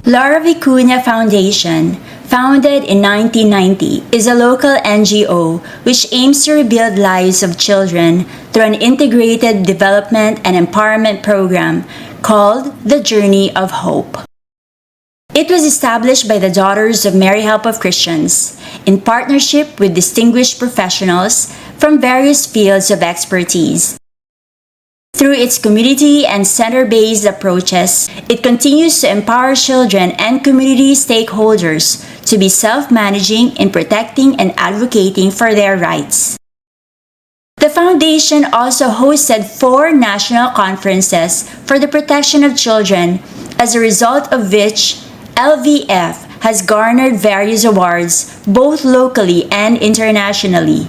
Laura Vicuña Foundation, founded in 1990, is a local NGO which aims to rebuild lives of children through an integrated development and empowerment program called the Journey of Hope. It was established by the Daughters of Mary Help of Christians in partnership with distinguished professionals from various fields of expertise. Through its community and center-based approaches, it continues to empower children and community stakeholders to be self-managing in protecting and advocating for their rights. The foundation also hosted 4 national conferences for the protection of children, as a result of which LVF has garnered various awards both locally and internationally.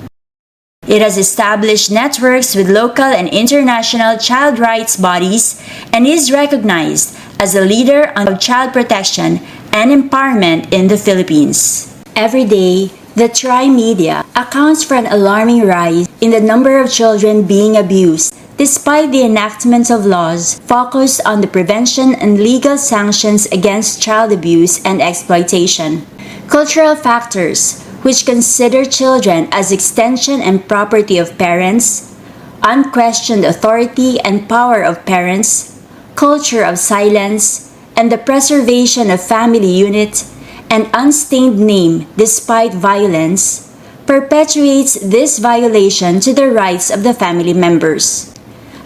It has established networks with local and international child rights bodies and is recognized as a leader of child protection and empowerment in the Philippines. Every day, the Tri-Media accounts for an alarming rise in the number of children being abused, despite the enactment of laws focused on the prevention and legal sanctions against child abuse and exploitation. Cultural factors, which consider children as extension and property of parents, unquestioned authority and power of parents, culture of silence, and the preservation of family unit and unstained name despite violence, perpetuates this violation to the rights of the family members.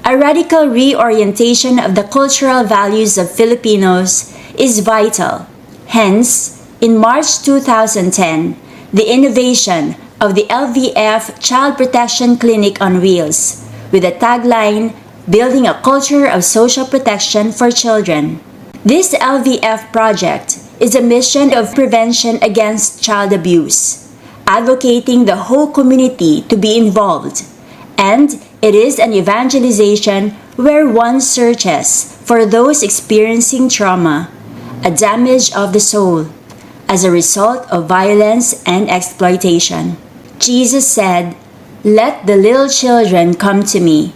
A radical reorientation of the cultural values of Filipinos is vital. Hence, in March 2010, the innovation of the LVF Child Protection Clinic on Wheels, with the tagline, "Building a Culture of Social Protection for Children." This LVF project is a mission of prevention against child abuse, advocating the whole community to be involved, and it is an evangelization where one searches for those experiencing trauma, a damage of the soul, as a result of violence and exploitation. Jesus said, "Let the little children come to me,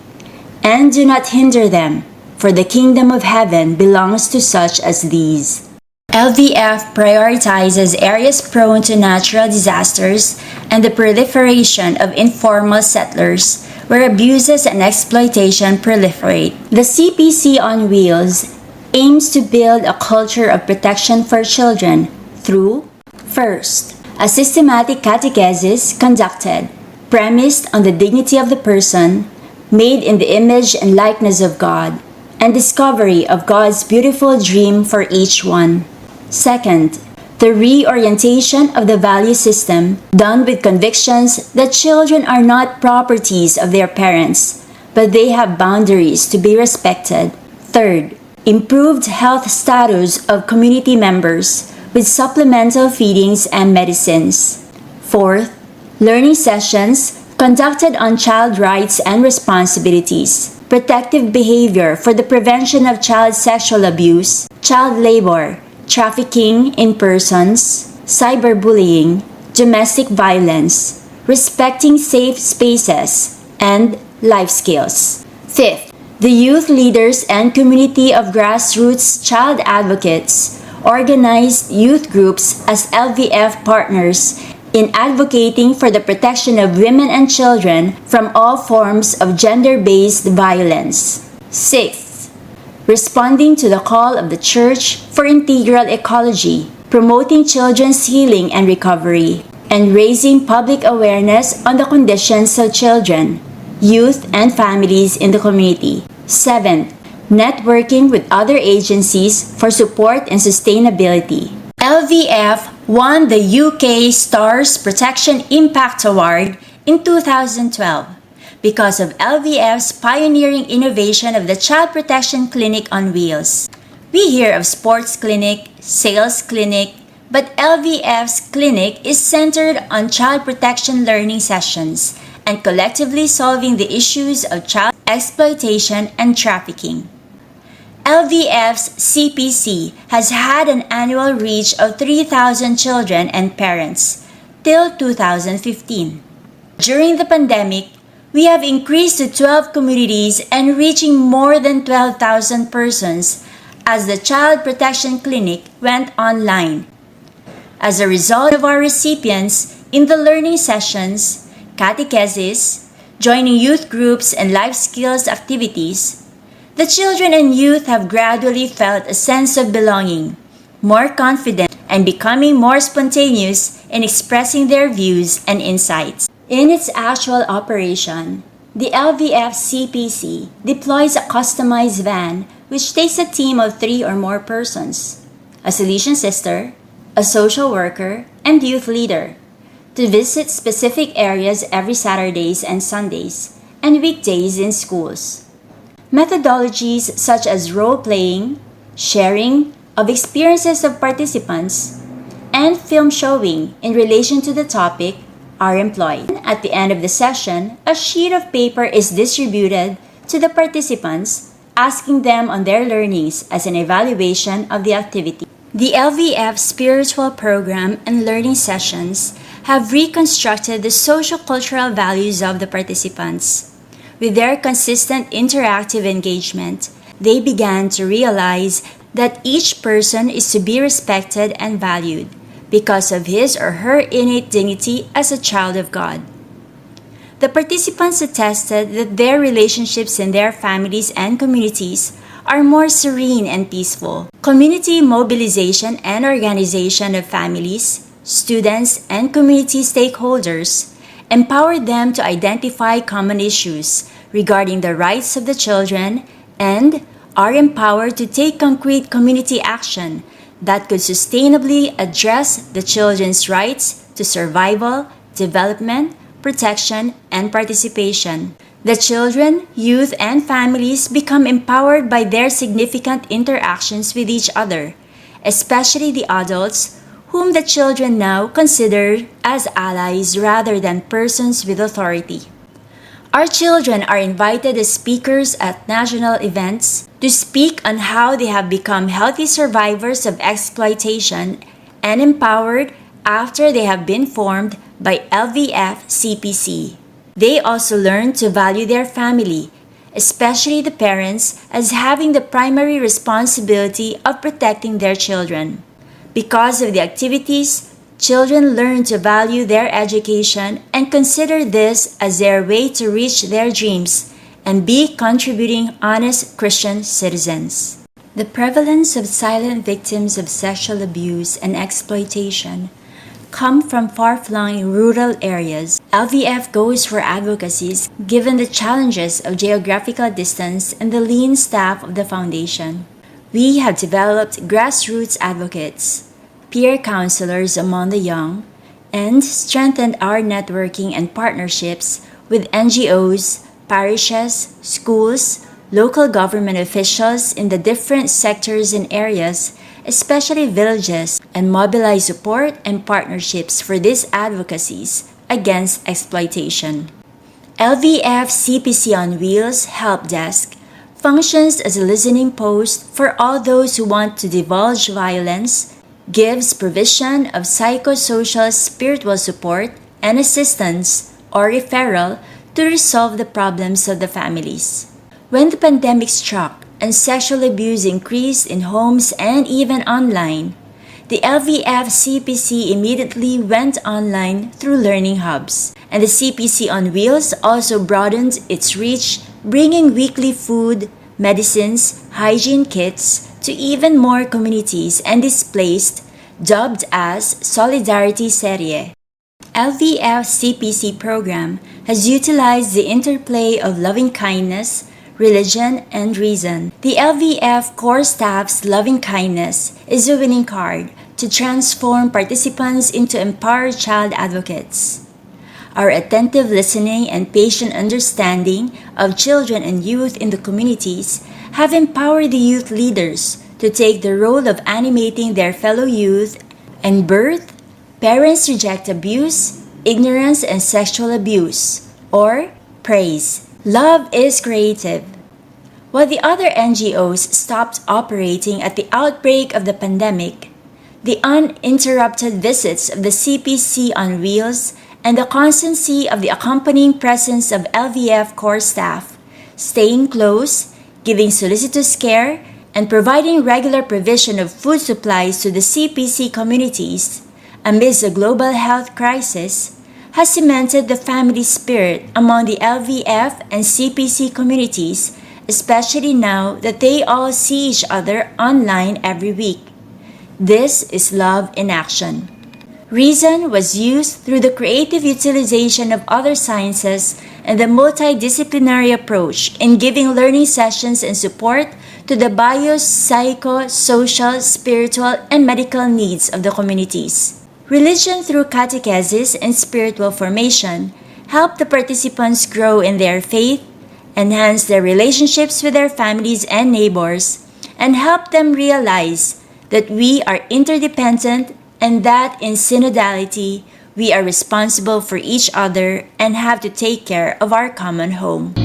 and do not hinder them, for the kingdom of heaven belongs to such as these." LVF prioritizes areas prone to natural disasters and the proliferation of informal settlers, where abuses and exploitation proliferate. The CPC on Wheels aims to build a culture of protection for children through, first, a systematic catechesis conducted, premised on the dignity of the person, made in the image and likeness of God, and discovery of God's beautiful dream for each one. Second, the reorientation of the value system, done with convictions that children are not properties of their parents, but they have boundaries to be respected. Third, improved health status of community members, with supplemental feedings and medicines. Fourth, learning sessions conducted on child rights and responsibilities, protective behavior for the prevention of child sexual abuse, child labor, trafficking in persons, cyberbullying, domestic violence, respecting safe spaces, and life skills. Fifth, the youth leaders and community of grassroots child advocates organized youth groups as LVF partners in advocating for the protection of women and children from all forms of gender-based violence. Sixth, responding to the call of the Church for integral ecology, promoting children's healing and recovery, and raising public awareness on the conditions of children, youth, and families in the community. Seventh, networking with other agencies for support and sustainability. LVF won the UK Stars Protection Impact Award in 2012 because of LVF's pioneering innovation of the Child Protection Clinic on Wheels. We hear of sports clinic, sales clinic, but LVF's clinic is centered on child protection learning sessions and collectively solving the issues of child exploitation and trafficking. LVF's CPC has had an annual reach of 3,000 children and parents till 2015. During the pandemic, we have increased to 12 communities and reaching more than 12,000 persons as the Child Protection Clinic went online. As a result of our recipients in the learning sessions, catechesis, joining youth groups and life skills activities, the children and youth have gradually felt a sense of belonging, more confident, and becoming more spontaneous in expressing their views and insights. In its actual operation, the LVF-CPC deploys a customized van which takes a team of 3 or more persons, a Salesian sister, a social worker, and youth leader, to visit specific areas every Saturdays and Sundays, and weekdays in schools. Methodologies such as role-playing, sharing of experiences of participants, and film showing in relation to the topic are employed. At the end of the session, a sheet of paper is distributed to the participants, asking them on their learnings as an evaluation of the activity. The LVF spiritual program and learning sessions have reconstructed the social-cultural values of the participants. With their consistent interactive engagement, they began to realize that each person is to be respected and valued because of his or her innate dignity as a child of God. The participants attested that their relationships in their families and communities are more serene and peaceful. Community mobilization and organization of families, students, and community stakeholders empowered them to identify common issues regarding the rights of the children and are empowered to take concrete community action that could sustainably address the children's rights to survival, development, protection, and participation. The children, youth, and families become empowered by their significant interactions with each other, especially the adults, whom the children now consider as allies rather than persons with authority. Our children are invited as speakers at national events to speak on how they have become healthy survivors of exploitation and empowered after they have been formed by LVF-CPC. They also learn to value their family, especially the parents, as having the primary responsibility of protecting their children. Because of the activities, children learn to value their education and consider this as their way to reach their dreams and be contributing honest Christian citizens. The prevalence of silent victims of sexual abuse and exploitation come from far-flung rural areas. LVF goes for advocacies given the challenges of geographical distance and the lean staff of the foundation. We have developed grassroots advocates, peer counselors among the young, and strengthened our networking and partnerships with NGOs, parishes, schools, local government officials in the different sectors and areas, especially villages, and mobilize support and partnerships for these advocacies against exploitation. LVF CPC on Wheels Help Desk functions as a listening post for all those who want to divulge violence, gives provision of psychosocial spiritual support and assistance or referral to resolve the problems of the families. When the pandemic struck and sexual abuse increased in homes and even online, the LVF CPC immediately went online through learning hubs, and the CPC on Wheels also broadened its reach, bringing weekly food, medicines, hygiene kits to even more communities and displaced, dubbed as Solidarity Serie. LVF CPC program has utilized the interplay of loving kindness, religion, and reason. The LVF core staff's loving kindness is a winning card to transform participants into empowered child advocates. Our attentive listening and patient understanding of children and youth in the communities have empowered the youth leaders to take the role of animating their fellow youth and birth, parents reject abuse, ignorance, and sexual abuse, or praise. Love is creative. While the other NGOs stopped operating at the outbreak of the pandemic, the uninterrupted visits of the CPC on Wheels and the constancy of the accompanying presence of LVF core staff, staying close, giving solicitous care, and providing regular provision of food supplies to the CPC communities amidst the global health crisis has cemented the family spirit among the LVF and CPC communities, especially now that they all see each other online every week. This is love in action. Reason was used through the creative utilization of other sciences and the multidisciplinary approach in giving learning sessions and support to the bio, psycho, social, spiritual, and medical needs of the communities. Religion through catechesis and spiritual formation help the participants grow in their faith, enhance their relationships with their families and neighbors, and help them realize that we are interdependent and that in synodality we are responsible for each other and have to take care of our common home.